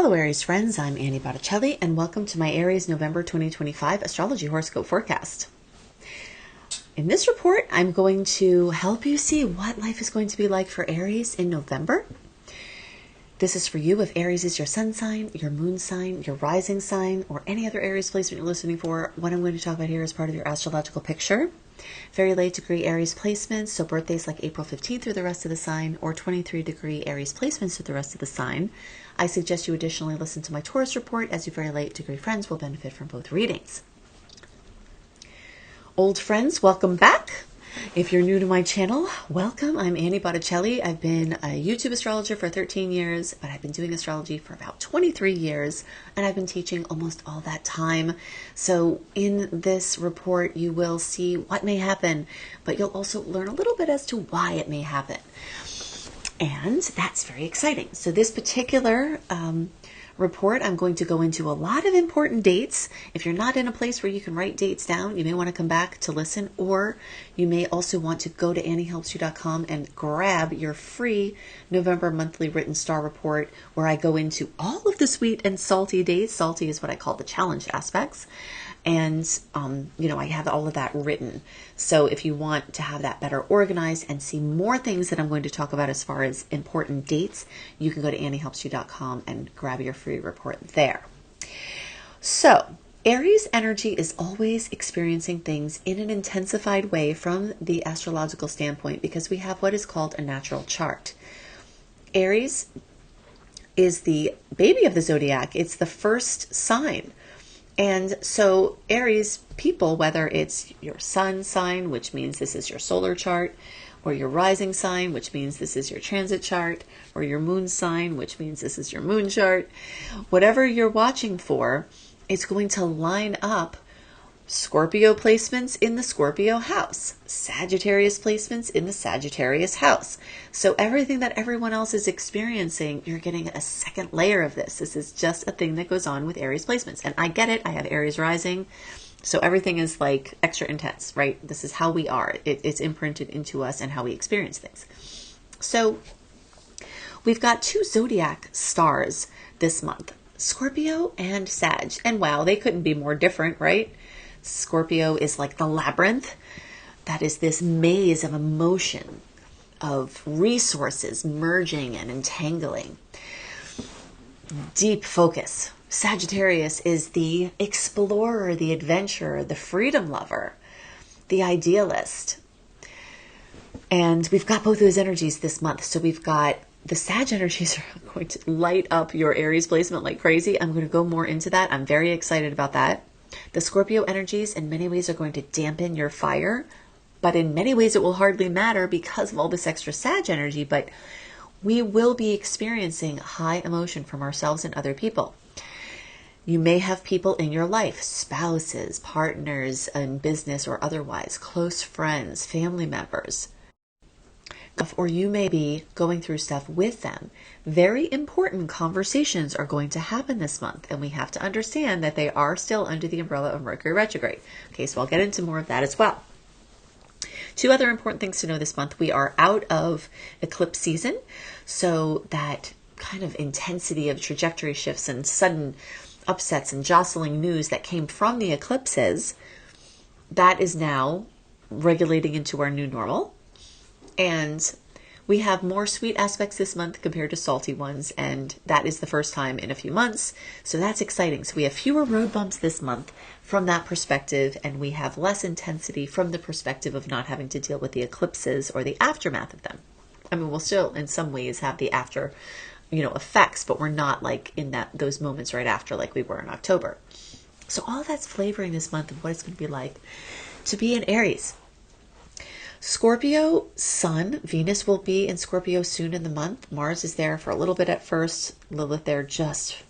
Hello Aries friends, I'm Annie Botticelli and welcome to my Aries November 2025 Astrology Horoscope Forecast. In this report, I'm going to help you see what life is going to be like for Aries in November. This is for you if Aries is your sun sign, your moon sign, your rising sign, or any other Aries placement you're listening for. What I'm going to talk about here is part of your astrological picture. Very late degree Aries placements, so birthdays like April 15th through the rest of the sign, or 23 degree Aries placements through the rest of the sign. I suggest you additionally listen to my Taurus report, as your very late degree friends will benefit from both readings. Old friends, welcome back. If you're new to my channel, welcome. I'm Annie Botticelli. I've been a YouTube astrologer for 13 years, but I've been doing astrology for about 23 years, and I've been teaching almost all that time. So in this report, you will see what may happen, but you'll also learn a little bit as to why it may happen. And that's very exciting. So this particular report, I'm going to go into a lot of important dates. If you're not in a place where you can write dates down, you may want to come back to listen, or you may also want to go to anniehelpsyou.com and grab your free November monthly written star report, where I go into all of the sweet and salty dates. Salty is what I call the challenge aspects. And, I have all of that written. So if you want to have that better organized and see more things that I'm going to talk about as far as important dates, you can go to anniehelpsyou.com and grab your free report there. So Aries energy is always experiencing things in an intensified way from the astrological standpoint, because we have what is called a natural chart. Aries is the baby of the zodiac. It's the first sign. And so Aries people, whether it's your sun sign, which means this is your solar chart, or your rising sign, which means this is your transit chart, or your moon sign, which means this is your moon chart, whatever you're watching for, it's going to line up Scorpio placements in the Scorpio house, Sagittarius placements in the Sagittarius house. So everything that everyone else is experiencing, you're getting a second layer of this. This is just a thing that goes on with Aries placements. And I get it. I have Aries rising. So everything is like extra intense, right? This is how we are. It's imprinted into us and how we experience things. So we've got two zodiac stars this month, Scorpio and Sag. And wow, they couldn't be more different, right? Scorpio is like the labyrinth. That is this maze of emotion, of resources merging and entangling. Deep focus. Sagittarius is the explorer, the adventurer, the freedom lover, the idealist. And we've got both those energies this month. So we've got the Sag energies are going to light up your Aries placement like crazy. I'm going to go more into that. I'm very excited about that. The Scorpio energies in many ways are going to dampen your fire, but in many ways it will hardly matter because of all this extra Sag energy, but we will be experiencing high emotion from ourselves and other people. You may have people in your life, spouses, partners in business or otherwise, close friends, family members, or you may be going through stuff with them. Very important conversations are going to happen this month, and we have to understand that they are still under the umbrella of Mercury retrograde. Okay, so I'll get into more of that as well. Two other important things to know this month. We are out of eclipse season, so that kind of intensity of trajectory shifts and sudden upsets and jostling news that came from the eclipses, that is now regulating into our new normal. And we have more sweet aspects this month compared to salty ones, and that is the first time in a few months. So that's exciting. So we have fewer road bumps this month from that perspective, and we have less intensity from the perspective of not having to deal with the eclipses or the aftermath of them. I mean, we'll still in some ways have the after, effects, but we're not like in those moments right after like we were in October. So all that's flavoring this month of what it's going to be like to be in Aries. Scorpio sun, Venus will be in Scorpio soon in the month. Mars is there for a little bit at first, Lilith there just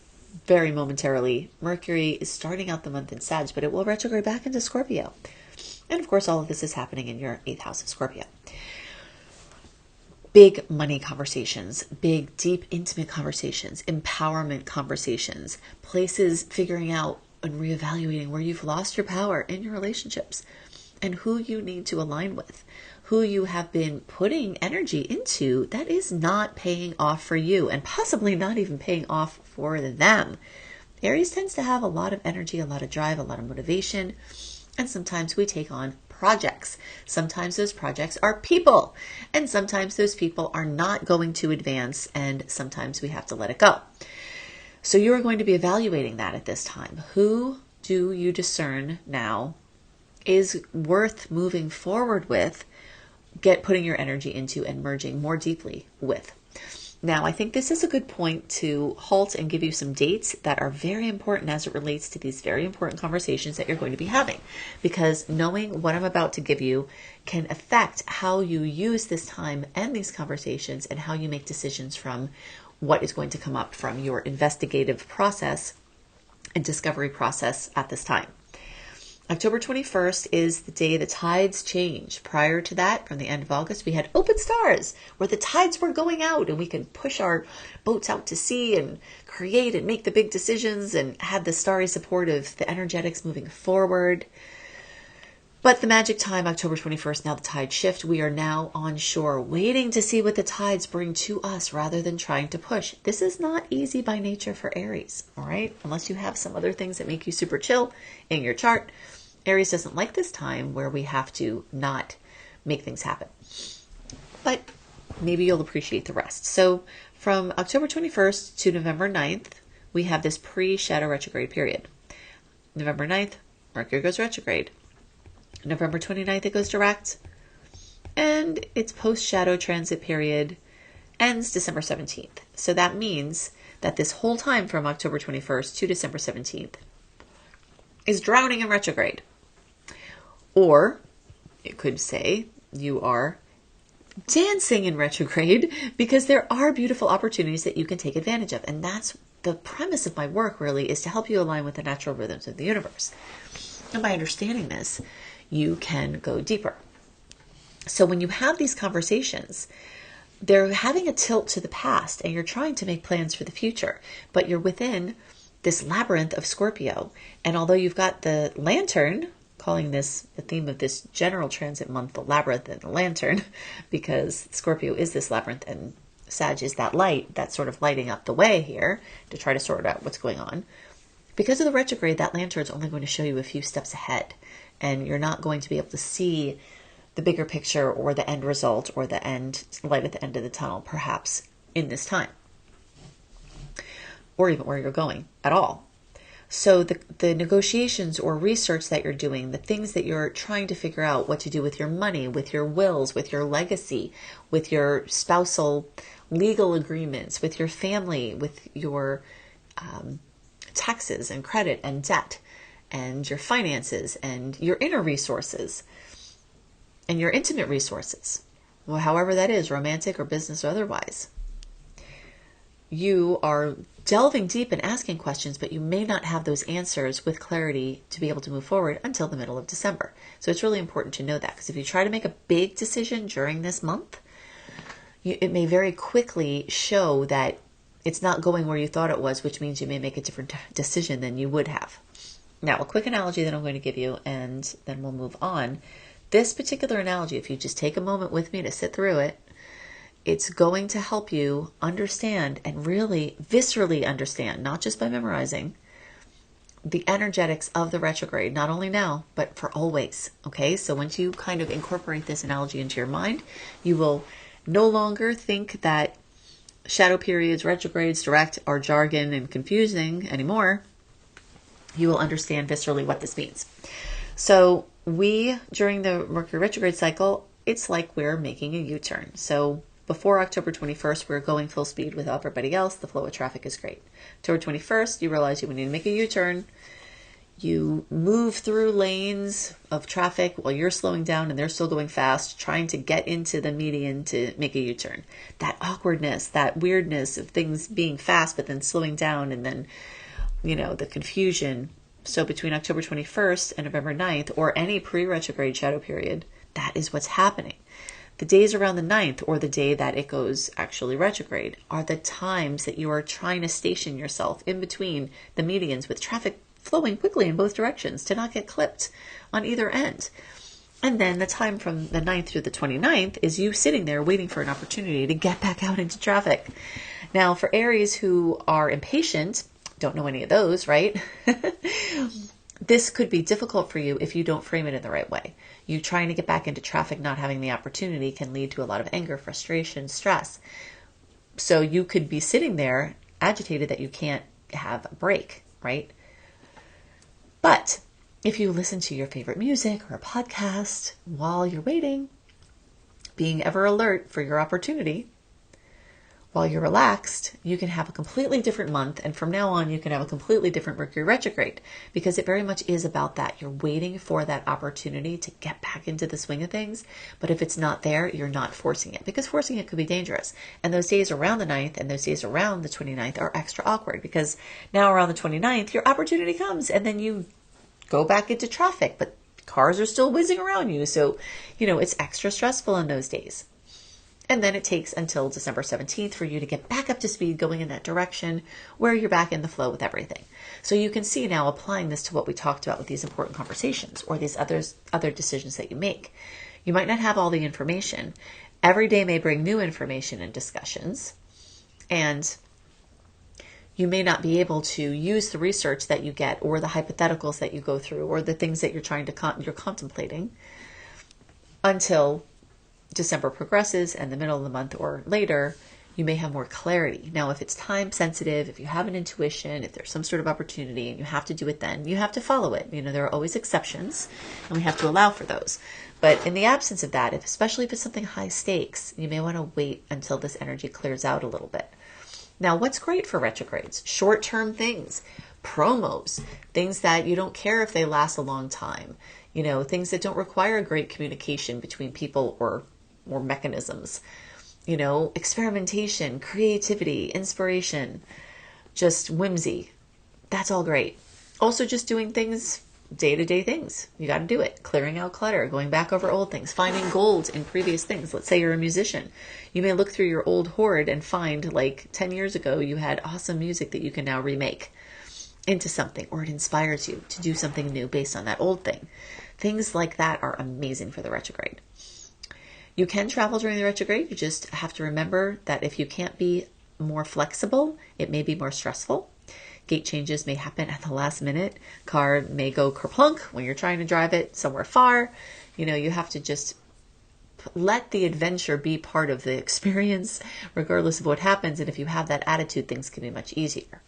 very momentarily. Mercury is starting out the month in Sag, but it will retrograde back into Scorpio. And of course, all of this is happening in your 8th house of Scorpio. Big money conversations, big, deep, intimate conversations, empowerment conversations, places figuring out and reevaluating where you've lost your power in your relationships and who you need to align with, who you have been putting energy into that is not paying off for you, and possibly not even paying off for them. Aries tends to have a lot of energy, a lot of drive, a lot of motivation, and sometimes we take on projects. Sometimes those projects are people, and sometimes those people are not going to advance, and sometimes we have to let it go. So you are going to be evaluating that at this time. Who do you discern now is worth moving forward with, putting your energy into, and merging more deeply with? Now, I think this is a good point to halt and give you some dates that are very important as it relates to these very important conversations that you're going to be having, because knowing what I'm about to give you can affect how you use this time and these conversations, and how you make decisions from what is going to come up from your investigative process and discovery process at this time. October 21st is the day the tides change. Prior to that, from the end of August, we had open stars where the tides were going out and we could push our boats out to sea and create and make the big decisions and had the starry support of the energetics moving forward. But the magic time, October 21st, now the tides shift. We are now on shore waiting to see what the tides bring to us rather than trying to push. This is not easy by nature for Aries, all right? Unless you have some other things that make you super chill in your chart. Aries doesn't like this time where we have to not make things happen. But maybe you'll appreciate the rest. So from October 21st to November 9th, we have this pre-shadow retrograde period. November 9th, Mercury goes retrograde. November 29th, it goes direct. And its post-shadow transit period ends December 17th. So that means that this whole time from October 21st to December 17th is drowning in retrograde. Or it could say you are dancing in retrograde, because there are beautiful opportunities that you can take advantage of. And that's the premise of my work, really, is to help you align with the natural rhythms of the universe. And by understanding this, you can go deeper. So when you have these conversations, they're having a tilt to the past and you're trying to make plans for the future, but you're within this labyrinth of Scorpio. And although you've got the lantern, calling this the theme of this general transit month, the labyrinth and the lantern, because Scorpio is this labyrinth and Sag is that light that's sort of lighting up the way here to try to sort out what's going on. Because of the retrograde, that lantern is only going to show you a few steps ahead, and you're not going to be able to see the bigger picture or the end result or the end light at the end of the tunnel, perhaps in this time, or even where you're going at all. So the negotiations or research that you're doing, the things that you're trying to figure out what to do with your money, with your wills, with your legacy, with your spousal legal agreements, with your family, with your taxes and credit and debt and your finances and your inner resources and your intimate resources, well, however that is, romantic or business or otherwise. You are delving deep and asking questions, but you may not have those answers with clarity to be able to move forward until the middle of December. So it's really important to know that, because if you try to make a big decision during this month, it may very quickly show that it's not going where you thought it was, which means you may make a different decision than you would have. Now, a quick analogy that I'm going to give you, and then we'll move on. This particular analogy, if you just take a moment with me to sit through it, it's going to help you understand and really viscerally understand, not just by memorizing, the energetics of the retrograde, not only now, but for always. Okay, so once you kind of incorporate this analogy into your mind, you will no longer think that shadow periods, retrogrades, direct are jargon and confusing anymore. You will understand viscerally what this means. So during the Mercury retrograde cycle, it's like we're making a U-turn. So before October 21st, we're going full speed with everybody else. The flow of traffic is great. October 21st, you realize you need to make a U-turn. You move through lanes of traffic while you're slowing down and they're still going fast, trying to get into the median to make a U-turn. That awkwardness, that weirdness of things being fast but then slowing down, and then, the confusion. So between October 21st and November 9th, or any pre-retrograde shadow period, that is what's happening. The days around the 9th, or the day that it goes actually retrograde, are the times that you are trying to station yourself in between the medians with traffic flowing quickly in both directions to not get clipped on either end. And then the time from the 9th through the 29th is you sitting there waiting for an opportunity to get back out into traffic. Now, for Aries who are impatient, don't know any of those, right? This could be difficult for you if you don't frame it in the right way. You trying to get back into traffic, not having the opportunity can lead to a lot of anger, frustration, stress. So you could be sitting there agitated that you can't have a break, right? But if you listen to your favorite music or a podcast while you're waiting, being ever alert for your opportunity, while you're relaxed, you can have a completely different month. And from now on, you can have a completely different Mercury retrograde, because it very much is about that. You're waiting for that opportunity to get back into the swing of things. But if it's not there, you're not forcing it, because forcing it could be dangerous. And those days around the 9th and those days around the 29th are extra awkward, because now around the 29th, your opportunity comes and then you go back into traffic, but cars are still whizzing around you. So, it's extra stressful in those days. And then it takes until December 17th for you to get back up to speed, going in that direction where you're back in the flow with everything. So you can see now, applying this to what we talked about with these important conversations or these other decisions that you make. You might not have all the information. Every day may bring new information and discussions. And you may not be able to use the research that you get or the hypotheticals that you go through or the things that you're contemplating until December progresses and the middle of the month or later, you may have more clarity. Now, if it's time sensitive, if you have an intuition, if there's some sort of opportunity and you have to do it then, you have to follow it. There are always exceptions and we have to allow for those. But in the absence of that, especially if it's something high stakes, you may want to wait until this energy clears out a little bit. Now, what's great for retrogrades? Short-term things, promos, things that you don't care if they last a long time, things that don't require great communication between people or mechanisms, experimentation, creativity, inspiration, just whimsy. That's all great. Also, just doing things, day-to-day things. You got to do it. Clearing out clutter, going back over old things, finding gold in previous things. Let's say you're a musician. You may look through your old hoard and find, like 10 years ago, you had awesome music that you can now remake into something, or it inspires you to do something new based on that old thing. Things like that are amazing for the retrograde. You can travel during the retrograde. You just have to remember that if you can't be more flexible, it may be more stressful. Gate changes may happen at the last minute. Car may go kerplunk when you're trying to drive it somewhere far. You have to just let the adventure be part of the experience, regardless of what happens. And if you have that attitude, things can be much easier.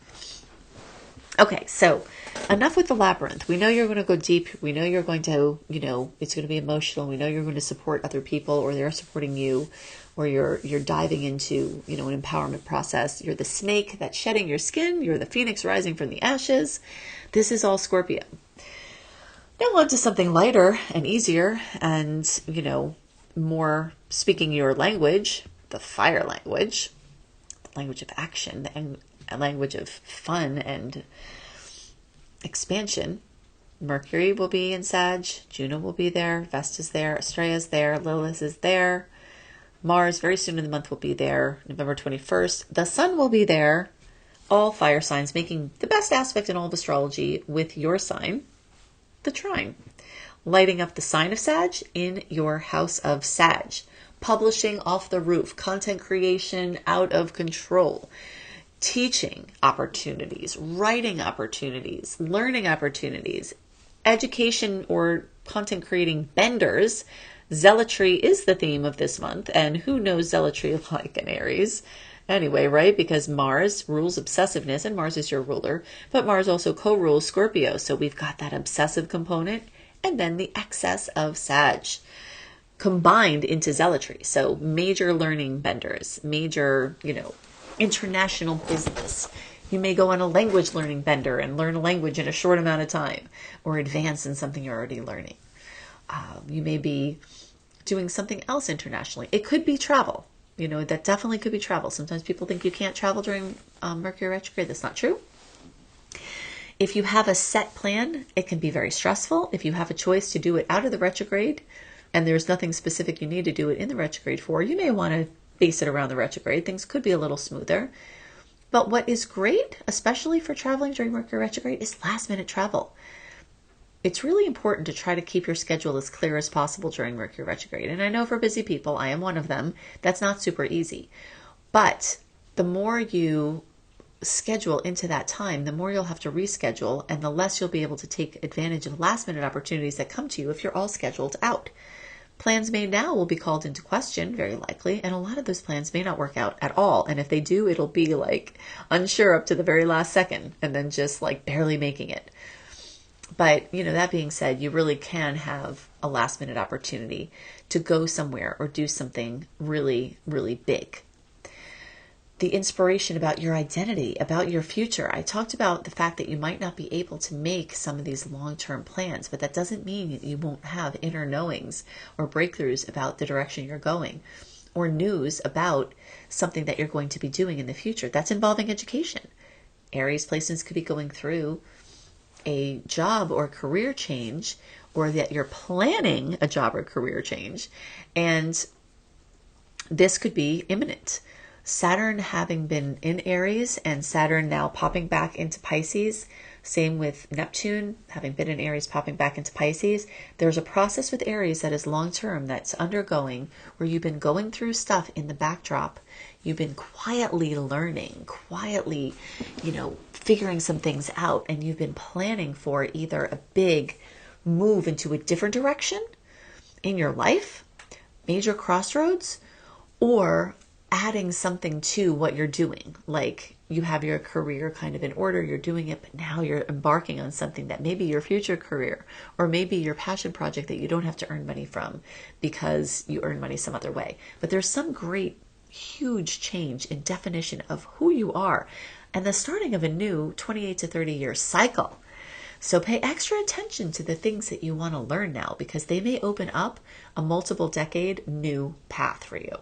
Okay, so enough with the labyrinth. We know you're going to go deep. We know you're going to, it's going to be emotional. We know you're going to support other people, or they're supporting you, or you're diving into, an empowerment process. You're the snake that's shedding your skin. You're the phoenix rising from the ashes. This is all Scorpio. Now on to something lighter and easier and, more speaking your language, the fire language, the language of action, and a language of fun and expansion. Mercury will be in Sag, Juno will be there, Vesta's there, Astrea's there, Lilith is there, Mars very soon in the month will be there, November 21st. The Sun will be there, all fire signs, making the best aspect in all of astrology with your sign, the trine, lighting up the sign of Sag in your house of Sag, publishing off the roof, content creation out of control, teaching opportunities, writing opportunities, learning opportunities, education or content creating benders. Zealotry is the theme of this month. And who knows zealotry like an Aries? Anyway, right? Because Mars rules obsessiveness and Mars is your ruler, but Mars also co-rules Scorpio. So we've got that obsessive component and then the excess of Sag combined into zealotry. So major learning benders, major, international business. You may go on a language learning bender and learn a language in a short amount of time or advance in something you're already learning. You may be doing something else internationally. It could be travel. That definitely could be travel. Sometimes people think you can't travel during Mercury retrograde. That's not true. If you have a set plan, it can be very stressful. If you have a choice to do it out of the retrograde and there's nothing specific you need to do it in the retrograde for, you may want to base it around the retrograde. Things could be a little smoother. But what is great, especially for traveling during Mercury retrograde, is last minute travel. it's really important to try to keep your schedule as clear as possible during Mercury retrograde. And I know for busy people, I am one of them, that's not super easy. But the more you schedule into that time, the more you'll have to reschedule, and the less you'll be able to take advantage of last minute opportunities that come to you if you're all scheduled out. Plans made now will be called into question, very likely, and a lot of those plans may not work out at all. And if they do, it'll be like unsure up to the very last second and then just like barely making it. But, that being said, you really can have a last minute opportunity to go somewhere or do something really, really big. The inspiration about your identity, about your future. I talked about the fact that you might not be able to make some of these long-term plans, but that doesn't mean that you won't have inner knowings or breakthroughs about the direction you're going, or news about something that you're going to be doing in the future. That's involving education. Aries placements could be going through a job or career change, or that you're planning a job or career change, and this could be imminent. Saturn having been in Aries and Saturn now popping back into Pisces, same with Neptune having been in Aries popping back into Pisces, there's a process with Aries that is long-term that's undergoing, where you've been going through stuff in the backdrop. You've been quietly learning, quietly, figuring some things out, and you've been planning for either a big move into a different direction in your life, major crossroads, or adding something to what you're doing. Like you have your career kind of in order, you're doing it, but now you're embarking on something that may be your future career, or maybe your passion project that you don't have to earn money from because you earn money some other way. But there's some great, huge change in definition of who you are and the starting of a new 28 to 30 year cycle. So pay extra attention to the things that you want to learn now, because they may open up a multiple decade new path for you.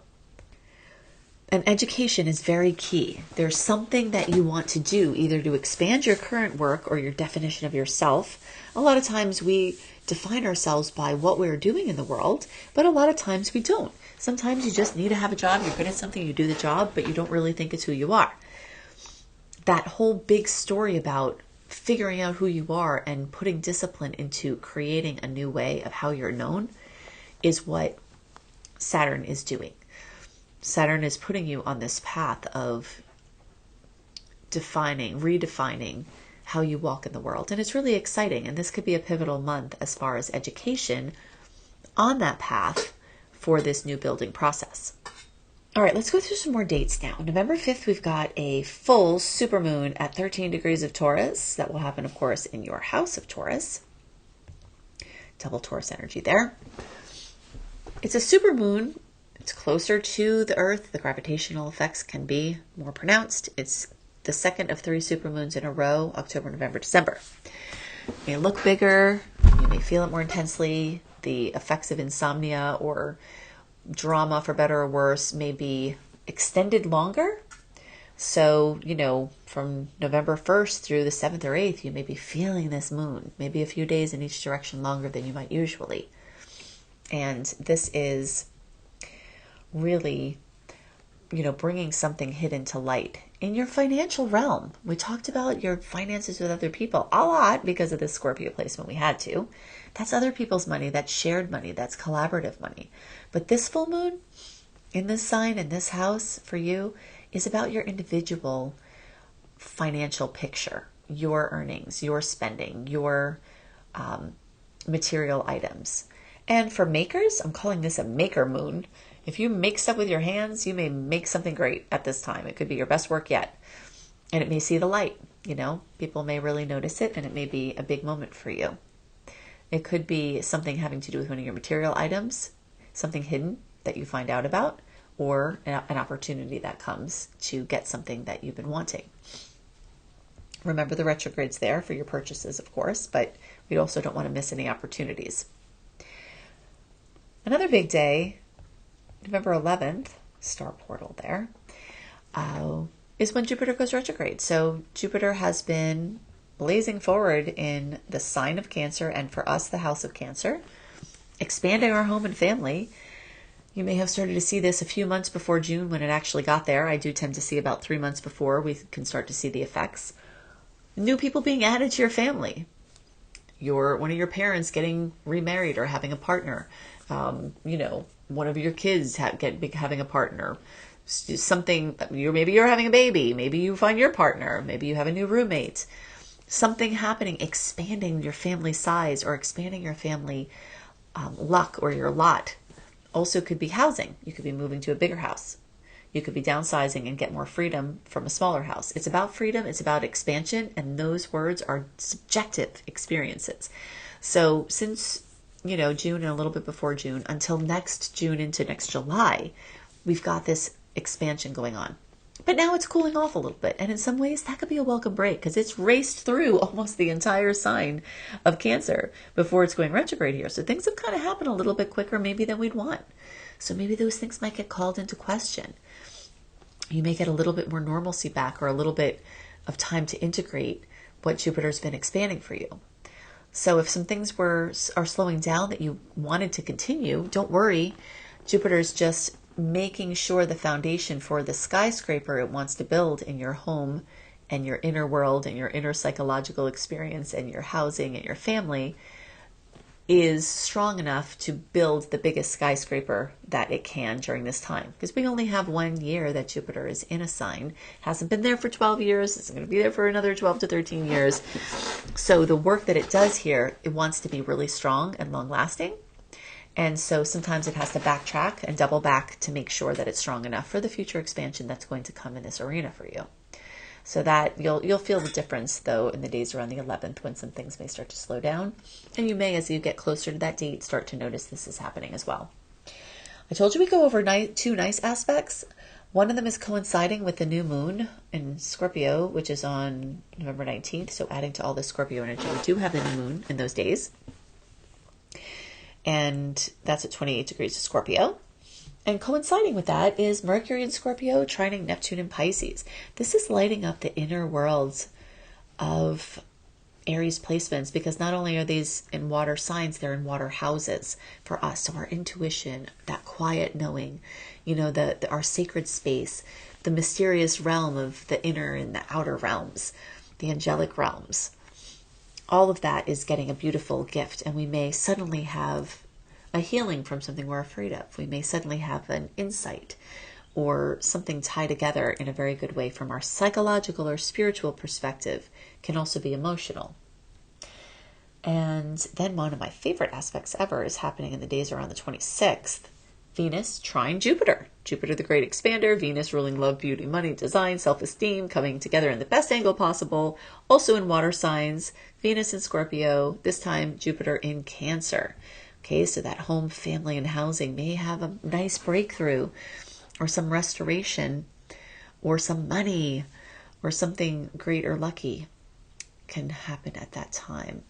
And education is very key. There's something that you want to do, either to expand your current work or your definition of yourself. A lot of times we define ourselves by what we're doing in the world, but a lot of times we don't. Sometimes you just need to have a job, you're good at something, you do the job, but you don't really think it's who you are. That whole big story about figuring out who you are and putting discipline into creating a new way of how you're known is what Saturn is doing. Saturn is putting you on this path of redefining how you walk in the world. And it's really exciting. And this could be a pivotal month as far as education on that path for this new building process. All right, let's go through some more dates now. November 5th, we've got a full supermoon at 13 degrees of Taurus. That will happen, of course, in your house of Taurus. Double Taurus energy there. It's a supermoon. It's closer to the Earth. The gravitational effects can be more pronounced. It's the second of 3 supermoons in a row, October, November, December. It may look bigger. You may feel it more intensely. The effects of insomnia or drama, for better or worse, may be extended longer. So, from November 1st through the 7th or 8th, you may be feeling this moon, maybe a few days in each direction longer than you might usually. And this is really, bringing something hidden to light in your financial realm. We talked about your finances with other people a lot because of this Scorpio placement. We had to. That's other people's money. That's shared money. That's collaborative money. But this full moon in this sign, in this house for you, is about your individual financial picture, your earnings, your spending, your material items. And for makers, I'm calling this a maker moon. If you make stuff with your hands, you may make something great at this time. It could be your best work yet. And it may see the light, People may really notice it, and it may be a big moment for you. It could be something having to do with one of your material items, something hidden that you find out about, or an opportunity that comes to get something that you've been wanting. Remember the retrogrades there for your purchases, of course, but we also don't want to miss any opportunities. Another big day, November 11th, star portal there, is when Jupiter goes retrograde. So Jupiter has been blazing forward in the sign of Cancer, and for us, the house of Cancer, expanding our home and family. You may have started to see this a few months before June when it actually got there. I do tend to see about 3 months before we can start to see the effects. New people being added to your family. one of your parents getting remarried or having a partner. One of your kids having a partner. Something, maybe you're having a baby. Maybe you find your partner. Maybe you have a new roommate. Something happening, expanding your family size or expanding your family luck or your lot. Also could be housing. You could be moving to a bigger house. You could be downsizing and get more freedom from a smaller house. It's about freedom. It's about expansion. And those words are subjective experiences. So since, June and a little bit before June until next June into next July, we've got this expansion going on. But now it's cooling off a little bit. And in some ways, that could be a welcome break because it's raced through almost the entire sign of Cancer before it's going retrograde here. So things have kind of happened a little bit quicker maybe than we'd want. So maybe those things might get called into question. You may get a little bit more normalcy back or a little bit of time to integrate what Jupiter's been expanding for you. So if some things are slowing down that you wanted to continue, don't worry. Jupiter's just making sure the foundation for the skyscraper it wants to build in your home and your inner world and your inner psychological experience and your housing and your family is strong enough to build the biggest skyscraper that it can during this time. Because we only have 1 year that Jupiter is in a sign. Hasn't been there for 12 years. It's going to be there for another 12 to 13 years. So the work that it does here, it wants to be really strong and long lasting. And so sometimes it has to backtrack and double back to make sure that it's strong enough for the future expansion that's going to come in this arena for you. So that you'll feel the difference, though, in the days around the 11th when some things may start to slow down. And you may, as you get closer to that date, start to notice this is happening as well. I told you we go over two nice aspects. One of them is coinciding with the new moon in Scorpio, which is on November 19th. So adding to all the Scorpio energy, we do have the new moon in those days. And that's at 28 degrees of Scorpio. And coinciding with that is Mercury in Scorpio trining Neptune in Pisces. This is lighting up the inner worlds of Aries placements because not only are these in water signs, they're in water houses for us. So our intuition, that quiet knowing, our sacred space, the mysterious realm of the inner and the outer realms, the angelic realms. All of that is getting a beautiful gift, and we may suddenly have a healing from something we're afraid of. We may suddenly have an insight or something tie together in a very good way from our psychological or spiritual perspective, can also be emotional. And then one of my favorite aspects ever is happening in the days around the 26th. Venus trine Jupiter. Jupiter, the great expander, Venus ruling love, beauty, money, design, self-esteem, coming together in the best angle possible. Also in water signs, Venus in Scorpio, this time Jupiter in Cancer. Okay, so that home, family, and housing may have a nice breakthrough or some restoration or some money or something great or lucky can happen at that time.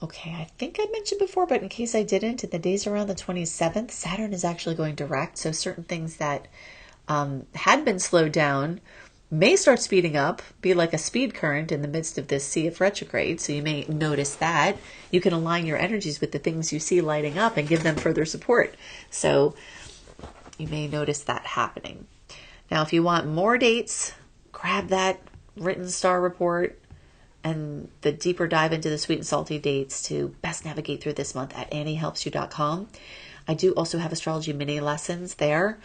Okay, I think I mentioned before, but in case I didn't, in the days around the 27th, Saturn is actually going direct. So certain things that had been slowed down may start speeding up, be like a speed current in the midst of this sea of retrograde. So you may notice that. You can align your energies with the things you see lighting up and give them further support. So you may notice that happening. Now, if you want more dates, grab that written star report and the deeper dive into the sweet and salty dates to best navigate through this month at anniehelpsyou.com. I do also have astrology mini lessons there.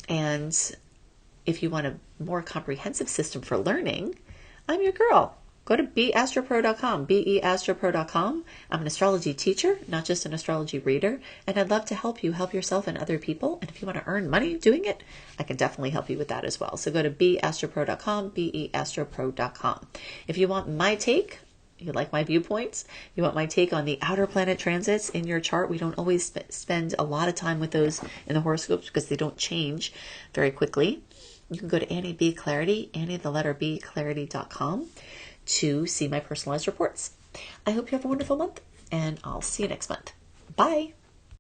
And if you want a more comprehensive system for learning, I'm your girl. Go to beastropro.com, beastropro.com. I'm an astrology teacher, not just an astrology reader, and I'd love to help you help yourself and other people. And if you want to earn money doing it, I can definitely help you with that as well. So go to beastropro.com, beastropro.com. If you want my take, you like my viewpoints, you want my take on the outer planet transits in your chart, we don't always spend a lot of time with those in the horoscopes because they don't change very quickly. You can go to Annie B. Clarity, Annie the letter B, clarity.com to see my personalized reports. I hope you have a wonderful month, and I'll see you next month. Bye.